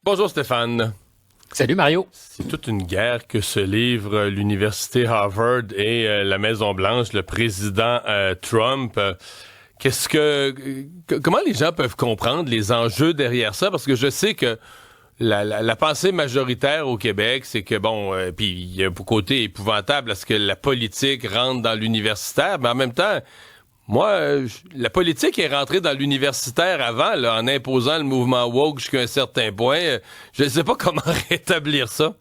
Bonjour Stéphane. Salut Mario. C'est toute une guerre que se livrent l'université Harvard et la Maison-Blanche, le président Trump. Comment les gens peuvent comprendre les enjeux derrière ça? Parce que je sais que la pensée majoritaire au Québec, c'est que puis il y a un côté épouvantable à ce que la politique rentre dans l'universitaire, mais en même temps, moi, la politique est rentrée dans l'universitaire avant, là, en imposant le mouvement woke jusqu'à un certain point. Je ne sais pas comment rétablir ça.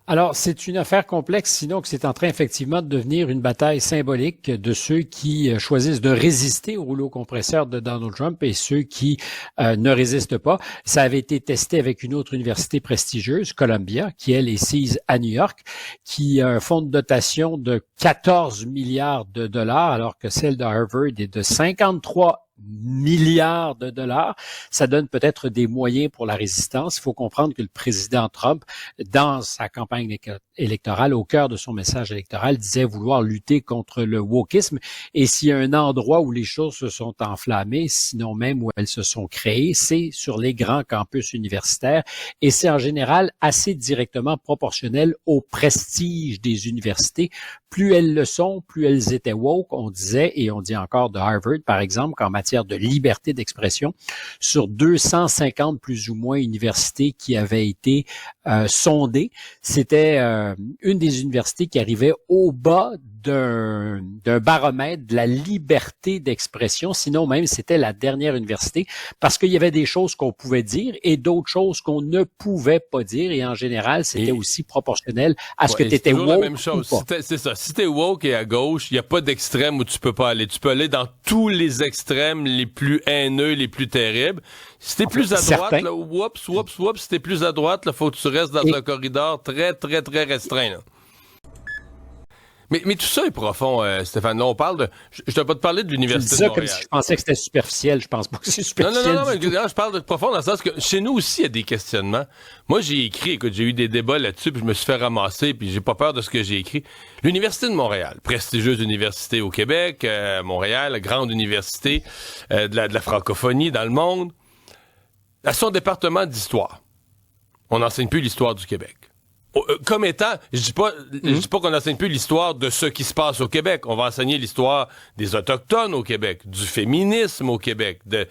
Alors, c'est une affaire complexe, sinon que c'est en train effectivement de devenir une bataille symbolique de ceux qui choisissent de résister au rouleau compresseur de Donald Trump et ceux qui ne résistent pas. Ça avait été testé avec une autre université prestigieuse, Columbia, qui elle est sise à New York, qui a un fonds de dotation de 14 milliards de dollars, alors que celle de Harvard est de 53 milliards de dollars. Ça donne peut-être des moyens pour la résistance. Il faut comprendre que le président Trump, dans sa campagne électorale, au cœur de son message électoral, disait vouloir lutter contre le wokisme. Et s'il y a un endroit où les choses se sont enflammées, sinon même où elles se sont créées, c'est sur les grands campus universitaires. Et c'est en général assez directement proportionnel au prestige des universités. Plus elles le sont, plus elles étaient woke, on disait, et on dit encore de Harvard, par exemple, qu'en matière de liberté d'expression, sur 250 plus ou moins universités qui avaient été sondées, c'était une des universités qui arrivait au bas d'un baromètre de la liberté d'expression, sinon même c'était la dernière université, parce qu'il y avait des choses qu'on pouvait dire et d'autres choses qu'on ne pouvait pas dire, et en général, c'était aussi proportionnel à ce que tu étais woke la même chose. ou pas. C'est ça. Si t'es woke et à gauche, il n'y a pas d'extrême où tu peux pas aller. Tu peux aller dans tous les extrêmes les plus haineux, les plus terribles. Si t'es plus à droite, là, whoops, si t'es plus à droite, là, faut que tu restes dans un corridor très, très, très restreint, là. Mais tout ça est profond, Stéphane. Là, on parle de... Je ne dois pas te parler de l'Université de Montréal. Comme si je pensais que c'était superficiel. Je pense pas que c'est superficiel. Non, mais je parle de profond dans le sens que chez nous aussi, il y a des questionnements. Moi, j'ai écrit, écoute, j'ai eu des débats là-dessus, puis je me suis fait ramasser, puis j'ai pas peur de ce que j'ai écrit. L'Université de Montréal, prestigieuse université au Québec, Montréal, grande université de la francophonie dans le monde, à son département d'histoire. On n'enseigne plus l'histoire du Québec. Comme étant, je dis pas qu'on n'enseigne plus l'histoire de ce qui se passe au Québec. On va enseigner l'histoire des Autochtones au Québec, du féminisme au Québec, de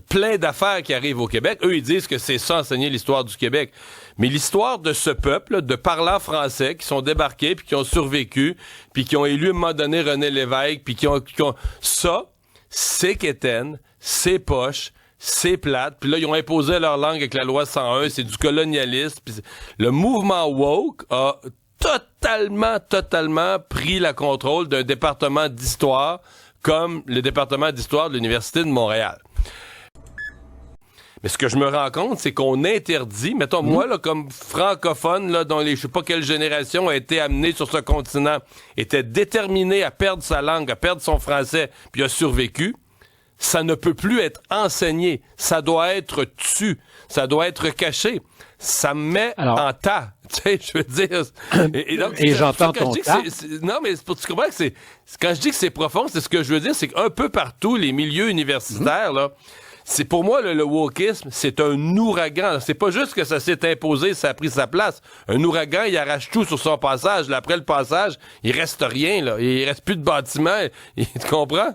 plein d'affaires qui arrivent au Québec. Eux, ils disent que c'est ça, enseigner l'histoire du Québec. Mais l'histoire de ce peuple, de parlants français qui sont débarqués, puis qui ont survécu, puis qui ont élu à un moment donné René Lévesque, puis qui ont ça, c'est quétaine, c'est poche, c'est plate. Puis là, ils ont imposé leur langue avec la loi 101. C'est du colonialisme. Puis le mouvement woke a totalement pris le contrôle d'un département d'histoire comme le département d'histoire de l'Université de Montréal. Mais ce que je me rends compte, c'est qu'on interdit, mettons, moi, là, comme francophone, là, dont je sais pas quelle génération a été amenée sur ce continent, était déterminé à perdre sa langue, à perdre son français, puis a survécu. Ça ne peut plus être enseigné. Ça doit être tu. Ça doit être caché. Ça me met en tas. Tu sais, je veux dire. Et j'entends ton tas. Non, mais c'est pour tu comprends que c'est. Quand je dis que c'est profond, c'est ce que je veux dire, c'est qu'un peu partout, les milieux universitaires, là, c'est pour moi, le wokisme, c'est un ouragan. C'est pas juste que ça s'est imposé, ça a pris sa place. Un ouragan, il arrache tout sur son passage. Là, après le passage, il reste rien, là. Il reste plus de bâtiments. Tu comprends?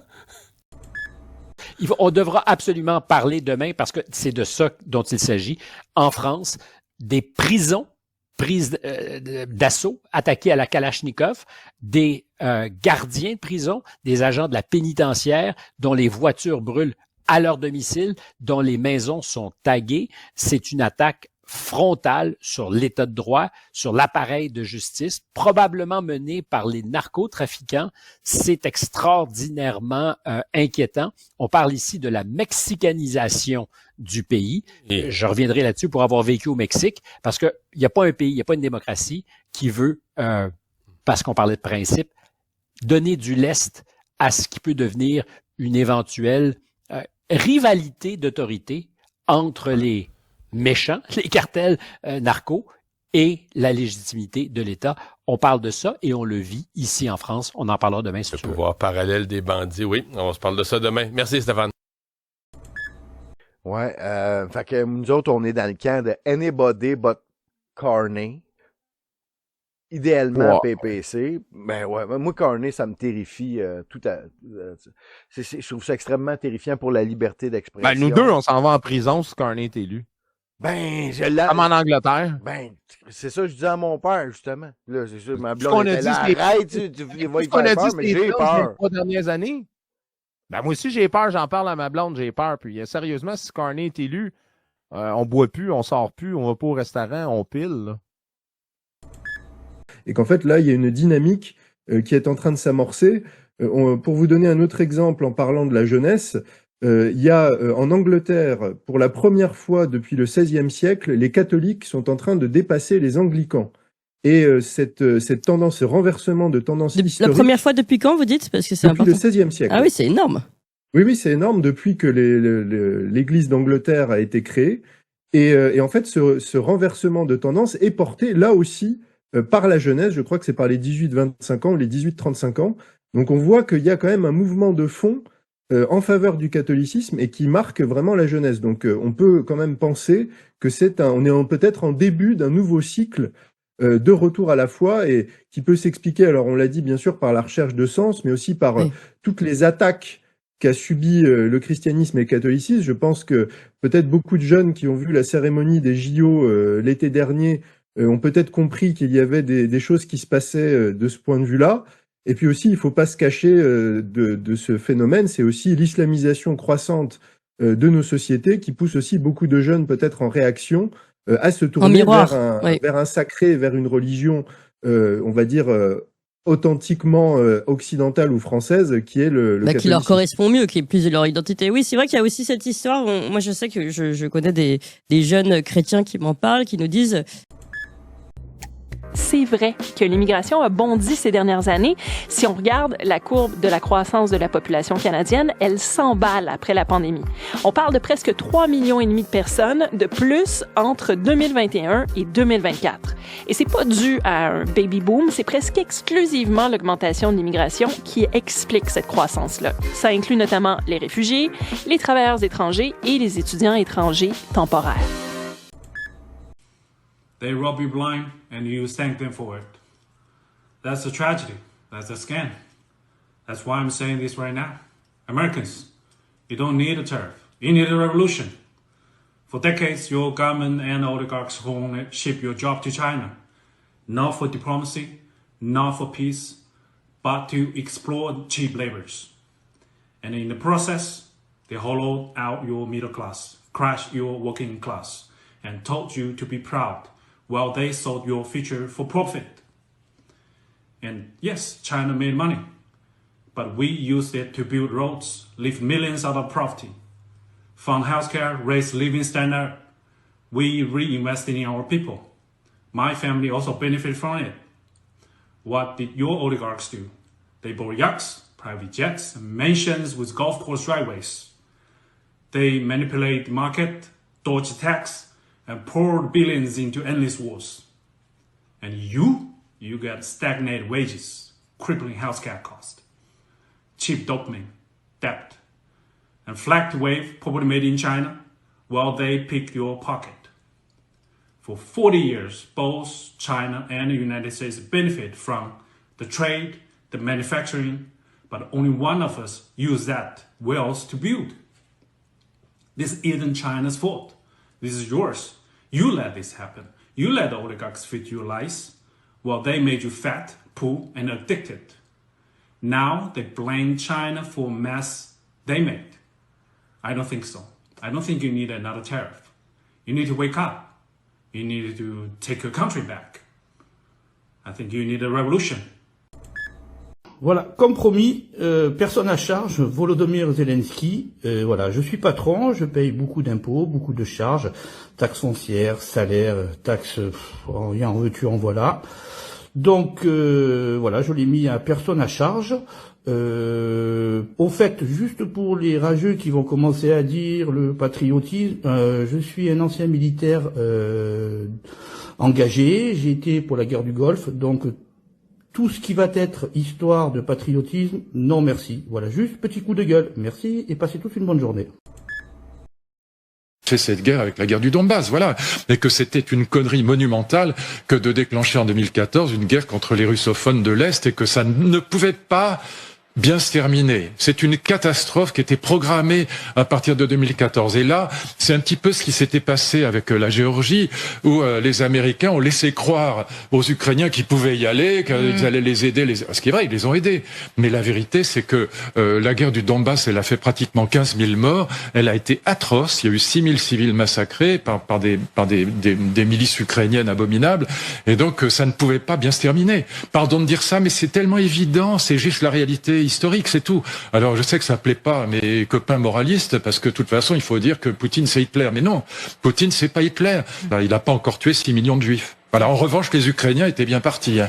On devra absolument parler demain, parce que c'est de ça dont il s'agit. En France, des prisons prises d'assaut, attaquées à la Kalachnikov, des gardiens de prison, des agents de la pénitentiaire dont les voitures brûlent à leur domicile, dont les maisons sont taguées. C'est une attaque frontale sur l'état de droit, sur l'appareil de justice, probablement menée par les narcotrafiquants. C'est extraordinairement inquiétant. On parle ici de la mexicanisation du pays. Et je reviendrai là-dessus pour avoir vécu au Mexique, parce que il n'y a pas un pays, il n'y a pas une démocratie qui veut, parce qu'on parlait de principe, donner du lest à ce qui peut devenir une éventuelle rivalité d'autorité entre les méchants, les cartels narcos, et la légitimité de l'État. On parle de ça et on le vit ici en France. On en parlera demain. Le pouvoir parallèle des bandits, oui. On se parle de ça demain. Merci Stéphane. Ouais, fait que nous autres, on est dans le camp de anybody but Carney. Idéalement Ouais. PPC. Ben ouais, moi Carney, ça me terrifie je trouve ça extrêmement terrifiant pour la liberté d'expression. Ben, nous deux, on s'en va en prison si Carney est élu. Ben, Comme en Angleterre. Ben, c'est ça que je disais à mon père, justement. Là, c'est ça, ma Qu'on blonde a était dit, là, c'est- arrête, tu vas y On faire a peur, dit mais c'était j'ai les peur. 3 dernières années. Ben, moi aussi, j'ai peur. J'en parle à ma blonde, j'ai peur. Puis, sérieusement, si Carney est élu, on boit plus, on sort plus, on va pas au restaurant, on pile, là. Et qu'en fait, là, il y a une dynamique qui est en train de s'amorcer. Pour vous donner un autre exemple en parlant de la jeunesse, il y a en Angleterre, pour la première fois depuis le XVIe siècle, les catholiques sont en train de dépasser les anglicans. Et cette tendance, ce renversement de tendance La historique, première fois depuis quand, vous dites? Parce que c'est depuis important. le XVIe siècle. Ah oui, c'est énorme. Oui, c'est énorme depuis que l'Église d'Angleterre a été créée. Et en fait, ce renversement de tendance est porté là aussi par la jeunesse. Je crois que c'est par les 18-25 ans ou les 18-35 ans. Donc on voit qu'il y a quand même un mouvement de fond en faveur du catholicisme et qui marque vraiment la jeunesse. Donc on peut quand même penser que on est peut-être en début d'un nouveau cycle de retour à la foi et qui peut s'expliquer, alors on l'a dit bien sûr par la recherche de sens, mais aussi par Oui. toutes les attaques qu'a subi le christianisme et le catholicisme. Je pense que peut-être beaucoup de jeunes qui ont vu la cérémonie des JO l'été dernier ont peut-être compris qu'il y avait des choses qui se passaient de ce point de vue-là. Et puis aussi, il faut pas se cacher de ce phénomène, c'est aussi l'islamisation croissante de nos sociétés qui pousse aussi beaucoup de jeunes peut-être en réaction à se tourner miroir, oui. vers un sacré, vers une religion, on va dire, authentiquement occidentale ou française, qui est le Qui leur catholicisme. correspond mieux, qui est plus de leur identité. Oui, c'est vrai qu'il y a aussi cette histoire. Moi, je sais que je connais des jeunes chrétiens qui m'en parlent, qui nous disent C'est vrai que l'immigration a bondi ces dernières années. Si on regarde la courbe de la croissance de la population canadienne, elle s'emballe après la pandémie. On parle de presque 3,5 millions de personnes de plus entre 2021 et 2024. Et c'est pas dû à un baby boom, c'est presque exclusivement l'augmentation de l'immigration qui explique cette croissance-là. Ça inclut notamment les réfugiés, les travailleurs étrangers et les étudiants étrangers temporaires. They rob you blind and you thank them for it. That's a tragedy. That's a scam. That's why I'm saying this right now. Americans, you don't need a tariff. You need a revolution. For decades, your government and oligarchs only ship your job to China. Not for diplomacy, not for peace, but to exploit cheap laborers. And in the process, they hollow out your middle class, crash your working class, and told you to be proud while they sold your future for profit. And yes, China made money, but we used it to build roads, lift millions out of poverty, fund healthcare, raise living standard. We reinvested in our people. My family also benefited from it. What did your oligarchs do? They bought yachts, private jets, and mansions with golf course driveways. They manipulate the market, dodge tax, and poured billions into endless wars. And you get stagnated wages, crippling healthcare costs, cheap dopamine, debt, and flagged wave poverty made in China while they pick your pocket. For 40 years, both China and the United States benefit from the trade, the manufacturing, but only one of us use that wealth to build. This isn't China's fault. This is yours. You let this happen. You let the oligarchs fit your lies while they made you fat, poor, and addicted. Now they blame China for mess they made. I don't think so. I don't think you need another tariff. You need to wake up. You need to take your country back. I think you need a revolution. Voilà, comme promis, personne à charge, Volodymyr Zelensky. Voilà, je suis patron, je paye beaucoup d'impôts, beaucoup de charges, taxes foncières, salaires, taxes, en veux-tu, en voilà. Donc voilà, je l'ai mis à personne à charge. Au fait, juste pour les rageux qui vont commencer à dire le patriotisme, je suis un ancien militaire engagé, j'ai été pour la guerre du Golfe, donc tout ce qui va être histoire de patriotisme, non merci. Voilà, juste petit coup de gueule. Merci et passez tous une bonne journée. fait cette guerre avec la guerre du Donbass, voilà. Et que c'était une connerie monumentale que de déclencher en 2014 une guerre contre les russophones de l'Est et que ça ne pouvait pas bien se terminer. C'est une catastrophe qui était programmée à partir de 2014. Et là, c'est un petit peu ce qui s'était passé avec la Géorgie, où les Américains ont laissé croire aux Ukrainiens qu'ils pouvaient y aller, qu'ils allaient les aider. Ce qui est vrai, ils les ont aidés. Mais la vérité, c'est que la guerre du Donbass, elle a fait pratiquement 15 000 morts. Elle a été atroce. Il y a eu 6 000 civils massacrés par des milices ukrainiennes abominables. Et donc, ça ne pouvait pas bien se terminer. Pardon de dire ça, mais c'est tellement évident. C'est juste la réalité historique, c'est tout. Alors je sais que ça plaît pas à mes copains moralistes parce que de toute façon il faut dire que Poutine c'est Hitler, mais non, Poutine c'est pas Hitler. Il n'a pas encore tué 6 millions de juifs. Voilà. En revanche, les Ukrainiens étaient bien partis.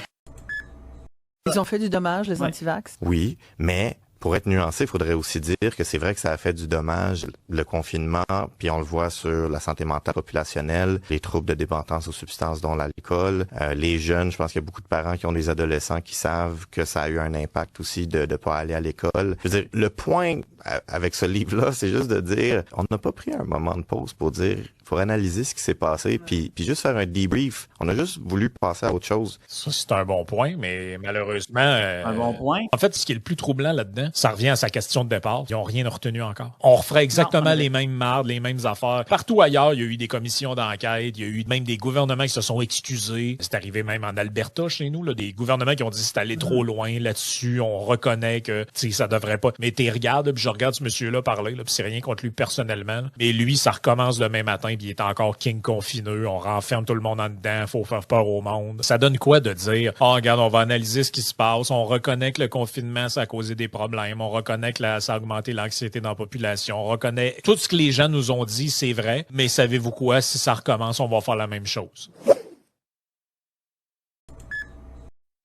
Ils ont fait du dommage, les antivax. Oui, mais pour être nuancé, il faudrait aussi dire que c'est vrai que ça a fait du dommage, le confinement, puis on le voit sur la santé mentale populationnelle, les troubles de dépendance aux substances dont l'alcool, les jeunes, je pense qu'il y a beaucoup de parents qui ont des adolescents qui savent que ça a eu un impact aussi de pas aller à l'école. Je veux dire, le point avec ce livre-là, c'est juste de dire, on n'a pas pris un moment de pause pour dire, faut analyser ce qui s'est passé, puis juste faire un debrief. On a juste voulu passer à autre chose. Ça, c'est un bon point, mais malheureusement... un bon point. En fait, ce qui est le plus troublant là-dedans, ça revient à sa question de départ. Ils n'ont rien retenu encore. On referait exactement les mêmes mardes, les mêmes affaires. Partout ailleurs, il y a eu des commissions d'enquête, il y a eu même des gouvernements qui se sont excusés. C'est arrivé même en Alberta, chez nous, là, des gouvernements qui ont dit c'est allé trop loin là-dessus, on reconnaît que ça devrait pas... Mais t'es regardes, puis je regarde ce monsieur-là parler, là, puis c'est rien contre lui personnellement. Là. Mais lui, ça recommence demain matin, puis il est encore king confineux, on renferme tout le monde en dedans, faut faire peur au monde. Ça donne quoi de dire, regarde, on va analyser ce qui se passe, on reconnaît que le confinement, ça a causé des problèmes, on reconnaît que ça a augmenté l'anxiété dans la population, on reconnaît tout ce que les gens nous ont dit, c'est vrai, mais savez-vous quoi, si ça recommence, on va faire la même chose.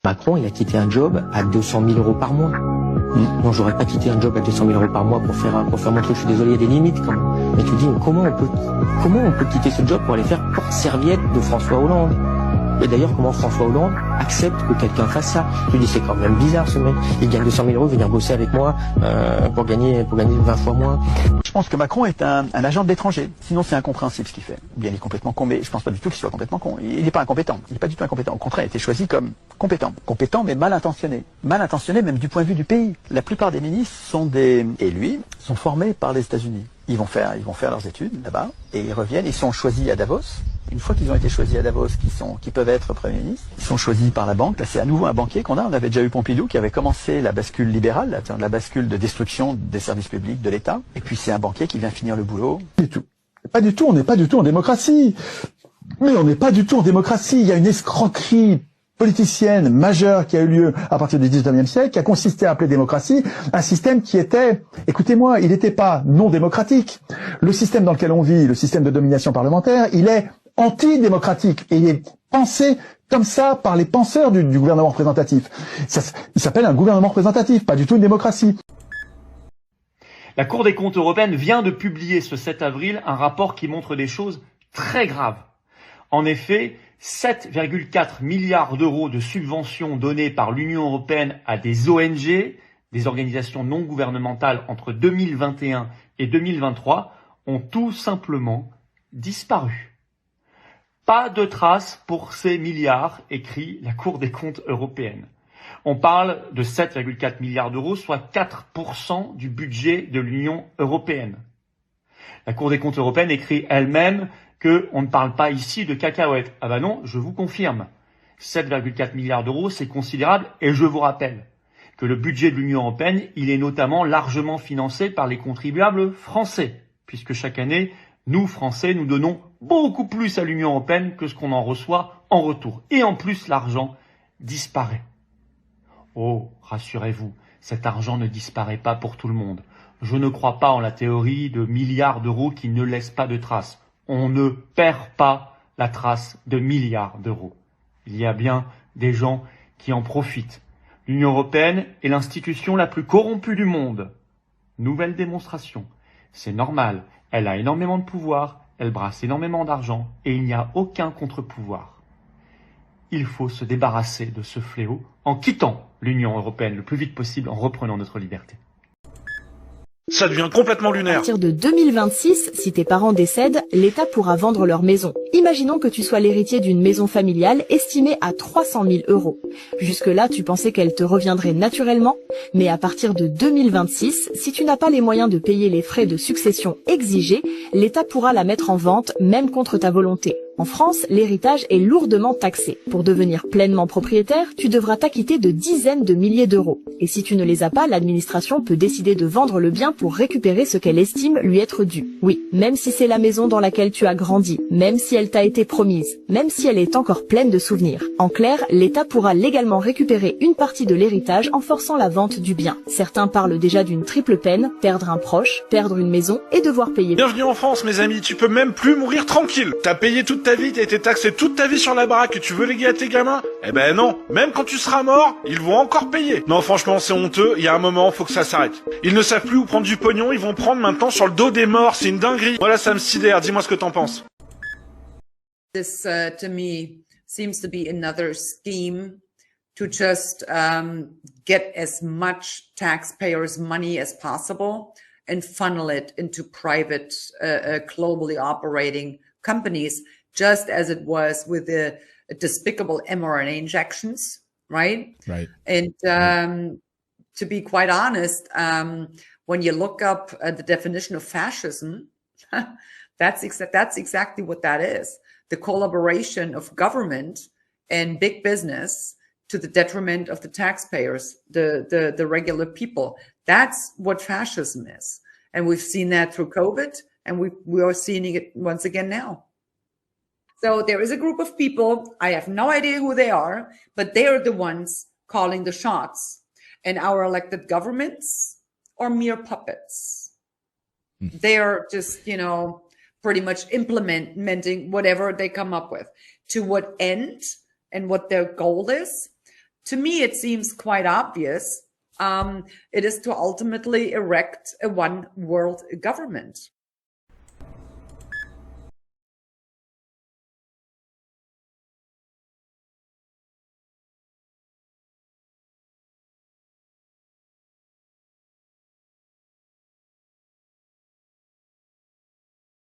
Macron, il a quitté un job à 200 000 euros par mois. Non, j'aurais pas quitté un job à 200 000 euros par mois pour faire mon truc. Je suis désolé, il y a des limites quand même. Mais tu dis, comment on peut quitter ce job pour aller faire porte-serviette de François Hollande? Et d'ailleurs, comment François Hollande accepte que quelqu'un fasse ça? Je dis, c'est quand même bizarre ce mec. Il gagne 200 000 euros, venir bosser avec moi pour gagner 20 fois moins. Je pense que Macron est un agent de l'étranger. Sinon, c'est incompréhensible ce qu'il fait. Bien, il est complètement con, mais je pense pas du tout qu'il soit complètement con. Il n'est pas incompétent. Il n'est pas du tout incompétent. Au contraire, il a été choisi comme compétent. Compétent, mais mal intentionné. Mal intentionné même du point de vue du pays. La plupart des ministres et lui, sont formés par les États-Unis. Ils vont faire leurs études là-bas et ils reviennent. Ils sont choisis à Davos. Une fois qu'ils ont été choisis à Davos, qui peuvent être Premier ministre, ils sont choisis par la banque. Là, c'est à nouveau un banquier qu'on a. On avait déjà eu Pompidou qui avait commencé la bascule libérale, la bascule de destruction des services publics de l'État. Et puis c'est un banquier qui vient finir le boulot. Pas du tout. On n'est pas du tout en démocratie. Mais on n'est pas du tout en démocratie. Il y a une escroquerie politicienne majeure qui a eu lieu à partir du 19e siècle, qui a consisté à appeler démocratie un système qui était, écoutez-moi, il n'était pas non démocratique. Le système dans lequel on vit, le système de domination parlementaire, il est antidémocratique et il est pensé comme ça par les penseurs du gouvernement représentatif. Il s'appelle un gouvernement représentatif, pas du tout une démocratie. La Cour des comptes européenne vient de publier ce 7 avril un rapport qui montre des choses très graves. En effet, 7,4 milliards d'euros de subventions données par l'Union européenne à des ONG, des organisations non gouvernementales, entre 2021 et 2023, ont tout simplement disparu. Pas de traces pour ces milliards, écrit la Cour des comptes européenne. On parle de 7,4 milliards d'euros, soit 4% du budget de l'Union européenne. La Cour des comptes européenne écrit elle-même qu'on ne parle pas ici de cacahuètes. Ah ben non, je vous confirme. 7,4 milliards d'euros, c'est considérable, et je vous rappelle que le budget de l'Union européenne, il est notamment largement financé par les contribuables français, puisque chaque année, nous, Français, nous donnons beaucoup plus à l'Union européenne que ce qu'on en reçoit en retour. Et en plus, l'argent disparaît. Oh, rassurez-vous, cet argent ne disparaît pas pour tout le monde. Je ne crois pas en la théorie de milliards d'euros qui ne laissent pas de traces. On ne perd pas la trace de milliards d'euros. Il y a bien des gens qui en profitent. L'Union européenne est l'institution la plus corrompue du monde. Nouvelle démonstration. C'est normal. Elle a énormément de pouvoir, elle brasse énormément d'argent et il n'y a aucun contre-pouvoir. Il faut se débarrasser de ce fléau en quittant l'Union européenne le plus vite possible, en reprenant notre liberté. Ça devient complètement À lunaire. partir de 2026, si tes parents décèdent, l'État pourra vendre leur maison. Imaginons que tu sois l'héritier d'une maison familiale estimée à 300 000 euros. Jusque-là, tu pensais qu'elle te reviendrait naturellement, mais à partir de 2026, si tu n'as pas les moyens de payer les frais de succession exigés, l'État pourra la mettre en vente, même contre ta volonté. En France, l'héritage est lourdement taxé. Pour devenir pleinement propriétaire, tu devras t'acquitter de dizaines de milliers d'euros. Et si tu ne les as pas, l'administration peut décider de vendre le bien pour récupérer ce qu'elle estime lui être dû. Oui, même si c'est la maison dans laquelle tu as grandi, même si elle t'a été promise, même si elle est encore pleine de souvenirs. En clair, l'État pourra légalement récupérer une partie de l'héritage en forçant la vente du bien. Certains parlent déjà d'une triple peine, perdre un proche, perdre une maison et devoir payer. Bienvenue en France, mes amis, tu peux même plus mourir tranquille. T'as payé toute ta vie, t'as été taxé toute ta vie sur la baraque et tu veux léguer à tes gamins? Eh ben non, même quand tu seras mort, ils vont encore payer. Non, franchement, c'est honteux, il y a un moment, faut que ça s'arrête. Ils ne savent plus où prendre du pognon, ils vont prendre maintenant sur le dos des morts, c'est une dinguerie. Voilà, ça me sidère, dis-moi ce que t'en penses. This, to me, seems to be another scheme to just get as much taxpayers' money as possible and funnel it into private, globally operating companies, just as it was with the despicable mRNA injections, right? Right. And to be quite honest, when you look up the definition of fascism, that's exactly what that is. The collaboration of government and big business to the detriment of the taxpayers, the regular people. That's what fascism is. And we've seen that through COVID, and we are seeing it once again now. So there is a group of people, I have no idea who they are, but they are the ones calling the shots. And our elected governments are mere puppets. They are just, pretty much implementing whatever they come up with. To what end and what their goal is? To me, it seems quite obvious. It is to ultimately erect a one world government.